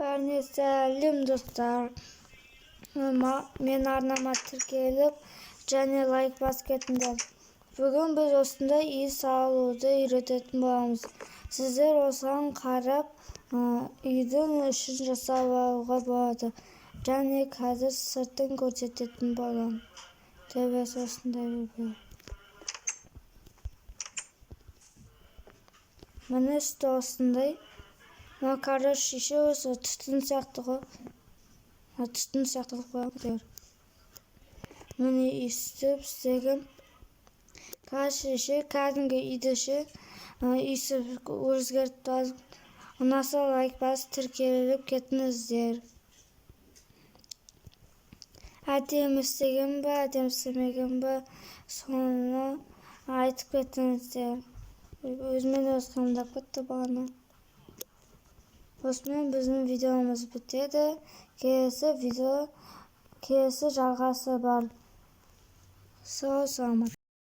Bәріне сәлем достар. Мен арнама тіркеліп, және лайк басып кетіңдер. Бүгін біз осында үй салуды үйрететін боламыз. Сіздер осыған қарап, үйдің ішін жасап алуға болады. Және қазір сыртын көрсететін боламын. Төбесі осындай бе. Міне үсті осындай. Макары шеше осы түтін сияқты ғой. Түтін сияқты қойып. Міне үсті біздегі шеше кәдімгі үйдеше үйсі өзгертіп ұнаса лайк басып тіркеліп кетіңіздер. Әдемі істеген бе, әдемі істемеген бе, соны айтып кетіңіздер. Өзімен өз қамдап кетті бағана. Осымен біздің видеомыз бітеді. Келесі жалғасы бар. Сау саламат.